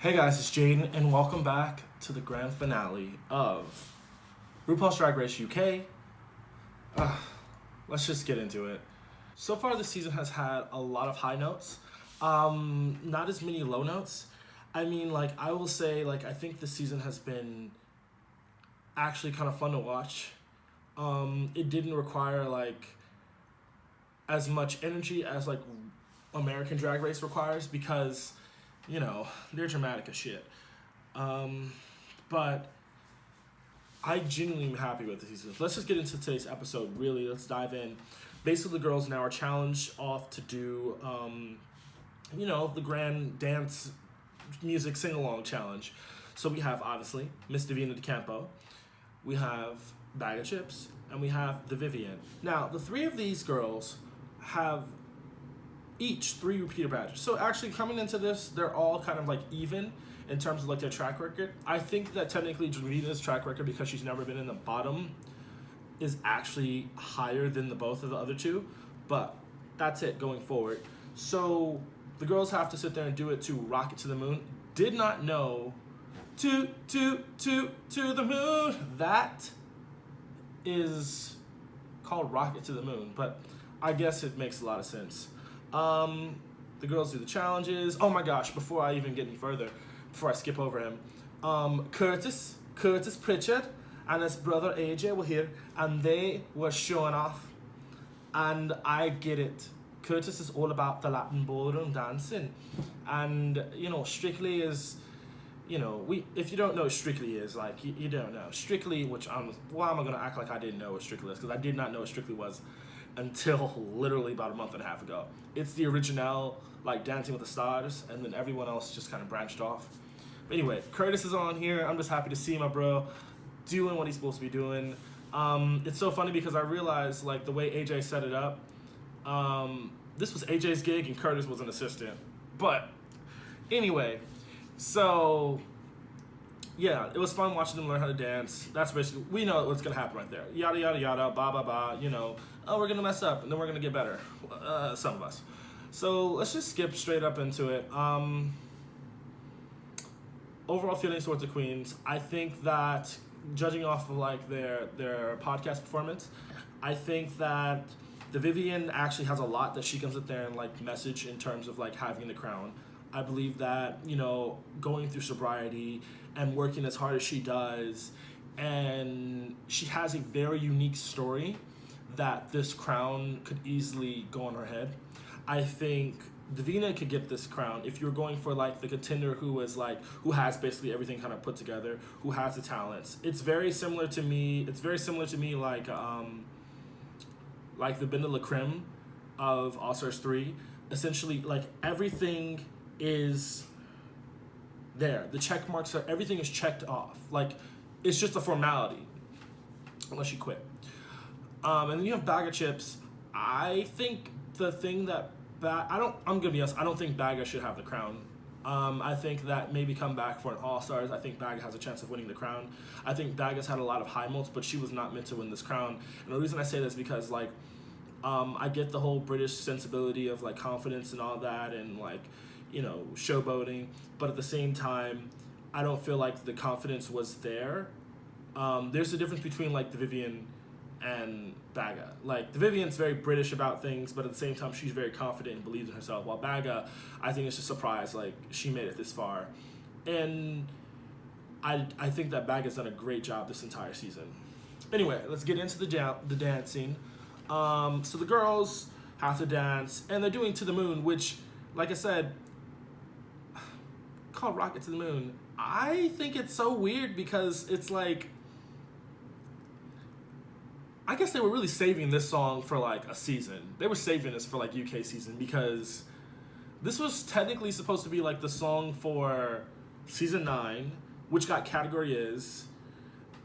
Hey guys, it's Jaden, and welcome back to the grand finale of RuPaul's Drag Race UK. Let's just get into it. So far, this season has had a lot of high notes, not as many low notes. I mean, I will say, I think this season has been actually kind of fun to watch. It didn't require, as much energy as, American Drag Race requires because they're dramatic as shit. But I genuinely am happy with the season. Let's just get into today's episode, really. Let's dive in. Basically, the girls now are challenged off to do, the grand dance music sing-along challenge. So we have, obviously, Miss Divina DeCampo. We have Bag of Chips. And we have the Vivienne. Now, the three of these girls have each 3 repeated badges. So actually coming into this, they're all kind of even in terms of their track record. I think that technically Davina's track record, because she's never been in the bottom, is actually higher than the both of the other two. But that's it going forward. So the girls have to sit there and do it to Rocket to the Moon. Did not know to the moon. That is called Rocket to the Moon, but I guess it makes a lot of sense. The girls do the challenges. Oh my gosh, before I even get any further, before I skip over him, Curtis Pritchard and his brother AJ were here, and they were showing off, and I get it. Curtis is all about the Latin ballroom dancing, and Strictly is, if you don't know what Strictly is, you don't know. Strictly, why am I gonna act like I didn't know what Strictly is? Because I did not know what Strictly was until literally about a month and a half ago. It's the original, Dancing with the Stars, and then everyone else just kind of branched off. But anyway, Curtis is on here. I'm just happy to see my bro doing what he's supposed to be doing. It's so funny because I realized, the way AJ set it up, this was AJ's gig and Curtis was an assistant. But anyway, so yeah, it was fun watching them learn how to dance. That's basically, we know what's gonna happen right there. Yada yada yada, ba ba ba. Oh, we're gonna mess up and then we're gonna get better. Some of us. So let's just skip straight up into it. Overall feelings towards the queens. I think that judging off of their podcast performance, I think that the Vivienne actually has a lot that she comes up there and message in terms of having the crown. I believe that going through sobriety and working as hard as she does, and she has a very unique story that this crown could easily go on her head. I think Davina could get this crown if you're going for the contender who is who has basically everything kind of put together, who has the talents. It's very similar to me. It's very similar to me like the Binda La Creme of All Stars 3. Essentially, everything is there. The check marks are, everything is checked off. It's just a formality unless you quit. And then you have Bag of Chips. I think the thing that I'm gonna be honest, I don't think Baga should have the crown. I think that maybe come back for an All Stars. I think Baga has a chance of winning the crown. I think Baga's had a lot of high notes, but she was not meant to win this crown. And the reason I say this is because I get the whole British sensibility of confidence and all that, and showboating, but at the same time, I don't feel like the confidence was there. There's a difference between the Vivienne and Baga. The Vivienne's very British about things, but at the same time, she's very confident and believes in herself. While Baga, I think it's just a surprise, she made it this far. And I think that Baga's done a great job this entire season. Anyway, let's get into the dancing. So the girls have to dance, and they're doing To the Moon, which, like I said, called Rocket to the Moon. I think it's so weird because it's I guess they were really saving this song for a season. They were saving this for UK season, because this was technically supposed to be the song for season 9, which got category is,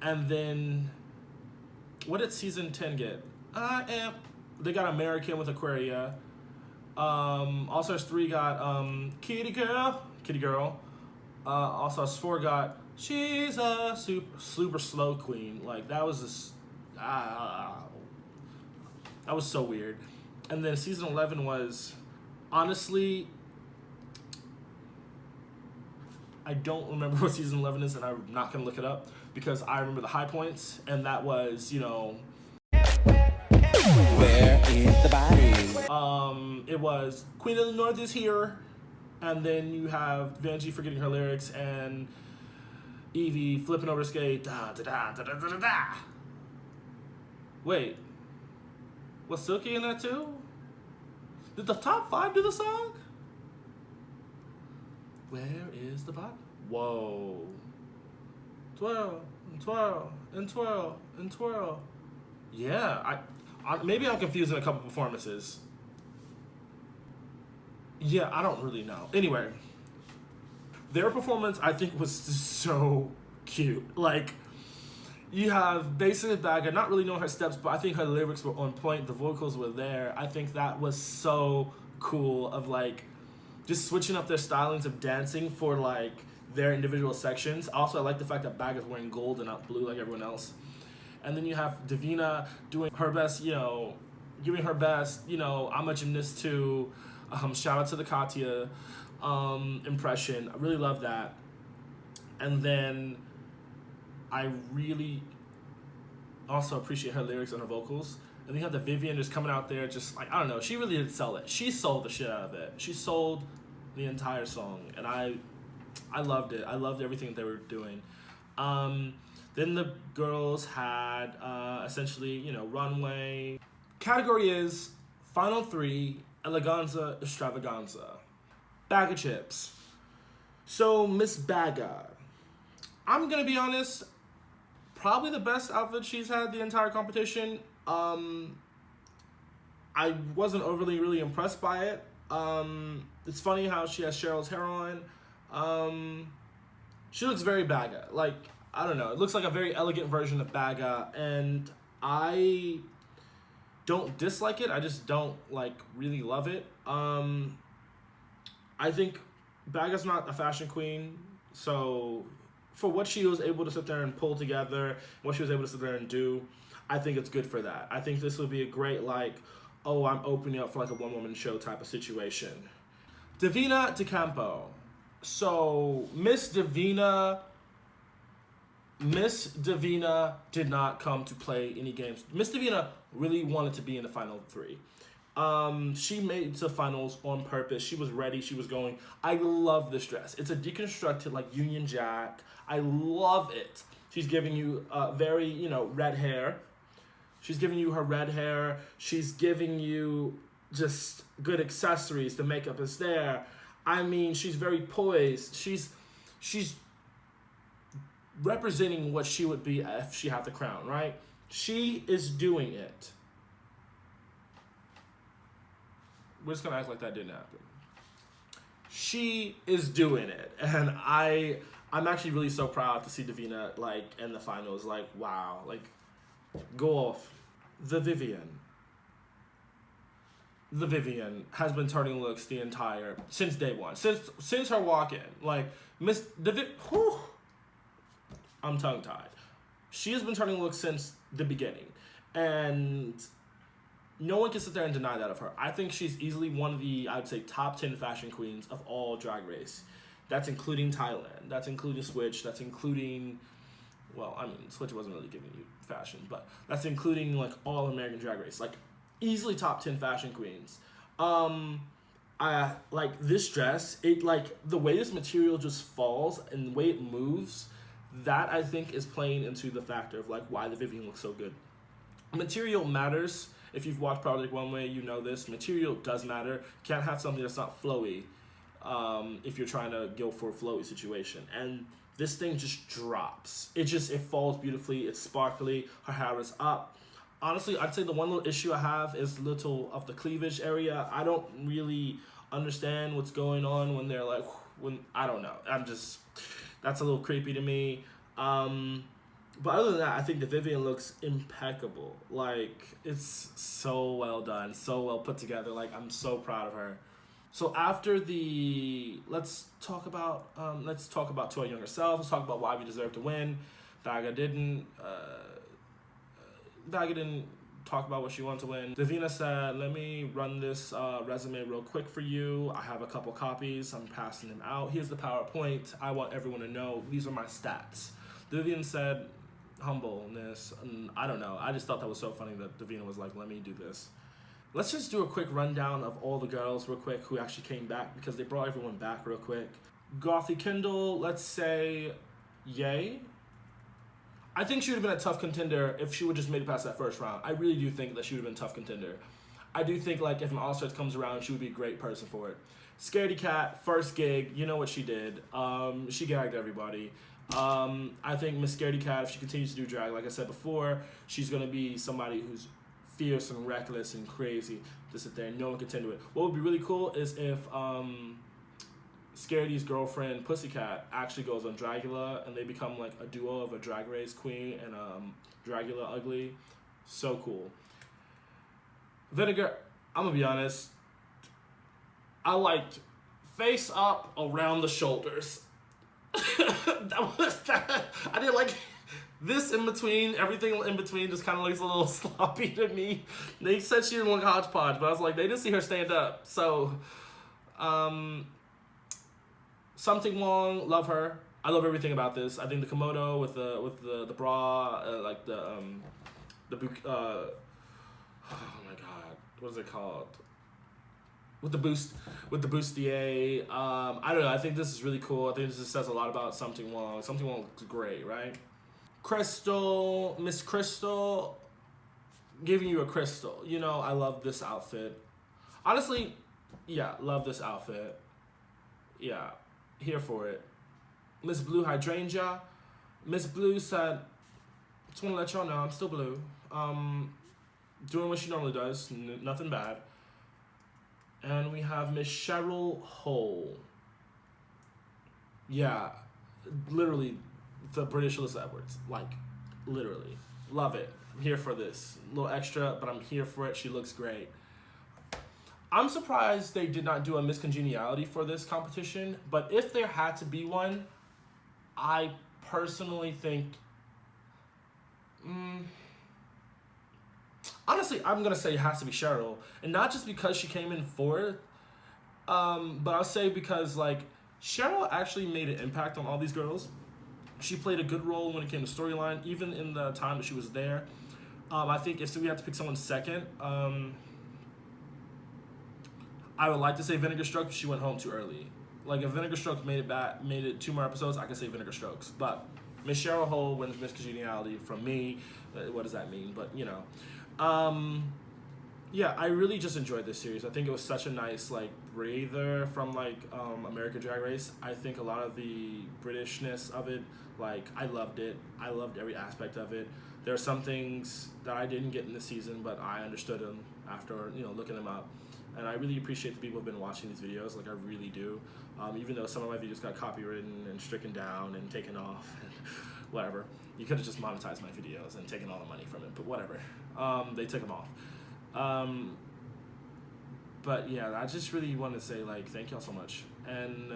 and then what did season 10 get? They got American with Aquaria. All Stars 3 got Kitty Girl. All Stars 4 got She's a super slow queen. That was just that was so weird. And then season 11 was honestly I don't remember what season 11 is, and I'm not gonna look it up because I remember the high points, and that was, you know, where is the body? it was Queen of the North is here, and then you have Vanjie forgetting her lyrics and Evie flipping over skate. Da da da da da da da. Wait, was Silky in that too? Did the top 5 do the song? Where is the body? Whoa. Twirl and twirl and twirl and twirl. Yeah, I maybe I'm confusing a couple performances. Yeah, I don't really know. Anyway, their performance I think was so cute. Like, you have basically Bagga not really knowing her steps, but I think her lyrics were on point. The vocals were there. I think that was so cool of like just switching up their stylings of dancing for like their individual sections. Also, I like the fact that Bagga's wearing gold and not blue like everyone else. And then you have Davina doing her best, you know, giving her best, you know, I'm a gymnast too. Shout out to the Katya impression. I really love that. And then I really also appreciate her lyrics and her vocals. And then you have the Vivienne just coming out there just like, I don't know, she really did sell it. She sold the shit out of it. She sold the entire song. And I loved it. I loved everything they were doing. Then the girls had essentially, you know, runway. Category is Final 3, Eleganza Extravaganza. Bag of chips. So, Miss Bagga. I'm going to be honest, probably the best outfit she's had the entire competition. I wasn't overly really impressed by it. It's funny how she has Cheryl's hair on. She looks very Bagga. Like, I don't know. It looks like a very elegant version of Bagga, and I don't dislike it. I just don't, like, really love it. I think Bagga's not a fashion queen, so for what she was able to sit there and pull together, what she was able to sit there and do, I think it's good for that. I think this would be a great, like, oh, I'm opening up for, like, a one-woman show type of situation. Davina DeCampo. So, Miss Davina did not come to play any games. Miss Davina really wanted to be in the final 3. She made it to finals on purpose. She was ready. She was going. I love this dress. It's a deconstructed, like, Union Jack. I love it. She's giving you very, you know, red hair. She's giving you her red hair. She's giving you just good accessories. The makeup is there. I mean, she's very poised. She's representing what she would be if she had the crown, right? She is doing it. We're just gonna act like that didn't happen. She is doing it, and I'm actually really so proud to see Davina like in the finals. Like, wow, like go off. The Vivienne has been turning looks since day one, since her walk-in. Like Miss whew, I'm tongue-tied. She has been turning looks since the beginning, and no one can sit there and deny that of her. I think she's easily one of the, I would say, top 10 fashion queens of all Drag Race. That's including Thailand. That's including Switch. That's including, well, I mean, Switch wasn't really giving you fashion, but that's including, like, all American Drag Race. Like, easily top 10 fashion queens. I like this dress. It, like, the way this material just falls and the way it moves, that, I think, is playing into the factor of, like, why the Vivienne looks so good. Material matters. If you've watched Project Runway, you know this. Material does matter. You can't have something that's not flowy if you're trying to go for a flowy situation. And this thing just drops. It falls beautifully. It's sparkly. Her hair is up. Honestly, I'd say the one little issue I have is little of the cleavage area. I don't really understand what's going on when they're like, I don't know. That's a little creepy to me. But other than that, I think the Vivienne looks impeccable. Like, it's so well done, so well put together. Like, I'm so proud of her. So after let's talk about To Our Younger Selves. Let's talk about why we deserve to win. Bagga didn't talk about what she wanted to win. Davina said, let me run this resume real quick for you. I have a couple copies. I'm passing them out. Here's the PowerPoint. I want everyone to know these are my stats. Vivian said, humbleness. And I don't know. I just thought that was so funny that Davina was like, let me do this. Let's just do a quick rundown of all the girls real quick who actually came back because they brought everyone back real quick. Gothy Kendall, let's say, yay. I think she would have been a tough contender if she would just made it past that first round. I really do think that she would have been a tough contender. I do think like if an All-Stars comes around, she would be a great person for it. Scaredy Cat, first gig, you know what she did. She gagged everybody. I think Miss Scaredy Cat, if she continues to do drag, like I said before, she's going to be somebody who's fierce and reckless and crazy to sit there and no one can contend with. What would be really cool is if Scaredy's girlfriend Pussycat actually goes on Dragula and they become like a duo of a Drag Race queen and Dragula ugly. So cool. Vinegar, I'm gonna be honest, I liked face up around the shoulders. I didn't like this in between, everything in between just kind of looks a little sloppy to me. They said she didn't look hodgepodge, but I was like, they didn't see her stand up. So, Something Wong, love her. I love everything about this. I think the kimono with the bra, like oh my god, what is it called? With the bustier. I don't know. I think this is really cool. I think this just says a lot about Something Wong. Something Wong looks great, right? Crystal, Miss Crystal, giving you a crystal. You know, I love this outfit. Honestly, yeah, love this outfit. Yeah, here for it. Miss Blue Hydrangea. Miss Blue said, just want to let y'all know I'm still blue. Doing what she normally does, nothing bad. And we have Miss Cheryl Hole. Yeah, literally the British Alyssa Edwards. Like, literally. Love it. I'm here for this. A little extra, but I'm here for it. She looks great. I'm surprised they did not do a Miss Congeniality for this competition, but if there had to be one, I personally think... honestly, I'm going to say it has to be Cheryl. And not just because she came in fourth, but I'll say because, like, Cheryl actually made an impact on all these girls. She played a good role when it came to storyline, even in the time that she was there. I think if we had to pick someone second, I would like to say Vinegar Strokes, but she went home too early. Like, if Vinegar Strokes made it 2 more episodes, I could say Vinegar Strokes. But Miss Cheryl Hole wins Miss Congeniality from me. What does that mean? But, you know. Yeah, I really just enjoyed this series. I think it was such a nice, like, breather from, like, American Drag Race. I think a lot of the Britishness of it, like, I loved it. I loved every aspect of it. There are some things that I didn't get in this season, but I understood them after, you know, looking them up. And I really appreciate the people who have been watching these videos, like I really do. Even though some of my videos got copywritten and stricken down and taken off and whatever. You could have just monetized my videos and taken all the money from it, but whatever. They took them off. But yeah, I just really want to say, like, thank y'all so much. And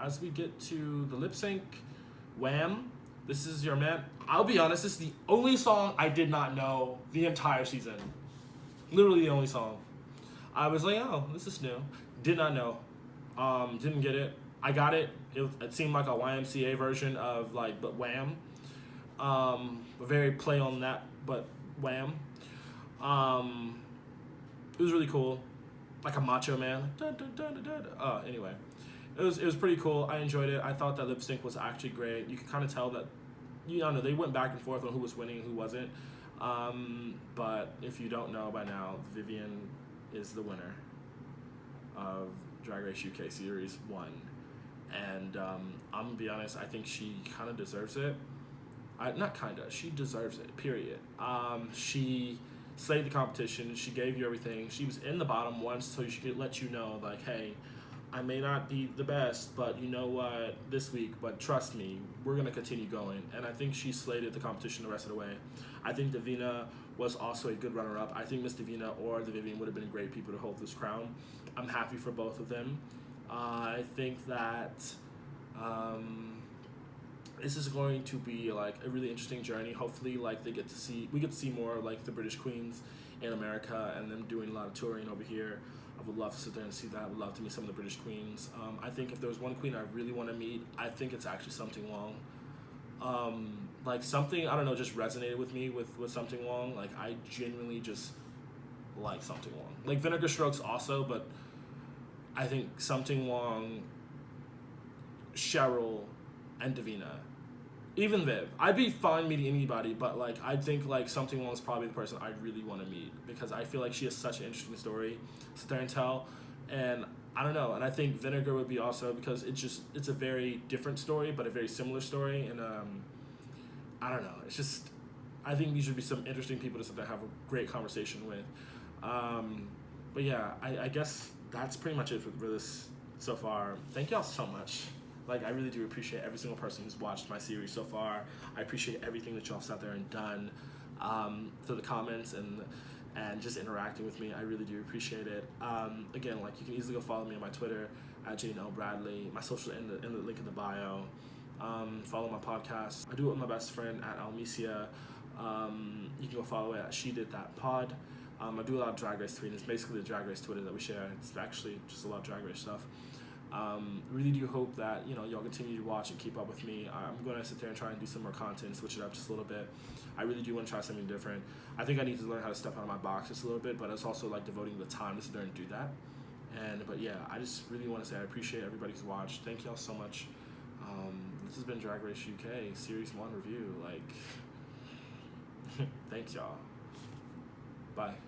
as we get to the lip sync, Wham! This is your man. I'll be honest, this is the only song I did not know the entire season. Literally the only song. I was like, oh, this is new. Did not know. Didn't get it. I got it. It seemed like a YMCA version of, like, but Wham. Very play on that, but Wham. It was really cool. Like a macho man. Anyway. It was pretty cool. I enjoyed it. I thought that lip sync was actually great. You could kind of tell that, you know, they went back and forth on who was winning and who wasn't. But if you don't know by now, Vivian is the winner of Drag Race UK Series 1. And I'm gonna be honest, I think she kind of deserves it. She deserves it, period. She slayed the competition. She gave you everything. She was in the bottom once, so she could let you know, like, hey, I may not be the best, but you know what, this week, but trust me, we're going to continue going. And I think she slayed the competition the rest of the way. I think Davina was also a good runner-up. I think Miss Davina or the Vivian would have been great people to hold this crown. I'm happy for both of them. I think that this is going to be, like, a really interesting journey. Hopefully, like, we get to see more, like, the British queens in America and them doing a lot of touring over here. I would love to sit there and see that. I would love to meet some of the British queens. I think if there was one queen I really want to meet, I think it's actually Something Wong. Like something, I don't know, just resonated with me with Something Wong. Like I genuinely just like Something Wong. Like Vinegar Strokes also, but I think Something Wong, Cheryl, and Davina. Even Viv. I'd be fine meeting anybody, but like I think like Something Wong is probably the person I really want to meet because I feel like she has such an interesting story to sit there and tell. And I don't know, and I think Vinegar would be also because it's a very different story, but a very similar story. And I don't know, it's just I think these would be some interesting people to sit there and have a great conversation with. But yeah, I guess that's pretty much it for this so far. Thank y'all so much. Like, I really do appreciate every single person who's watched my series so far. I appreciate everything that y'all sat there and done through the comments and just interacting with me. I really do appreciate it. Again, like, you can easily go follow me on my Twitter at Jane L. Bradley. My social in the link in the bio. Follow my podcast. I do it with my best friend at Almesia. You can go follow it at She Did That Pod. I do a lot of Drag Race tweeting. It's basically the Drag Race Twitter that we share. It's actually just a lot of Drag Race stuff. Really do hope that y'all continue to watch and keep up with me. I'm going to sit there and try and do some more content, switch it up just a little bit. I really do want to try something different. I think I need to learn how to step out of my box just a little bit, but it's also like devoting the time to sit there and do that. But yeah, I just really want to say I appreciate everybody who's watched. Thank y'all so much. This has been Drag Race UK Series 1 review. Like, thanks y'all. Bye.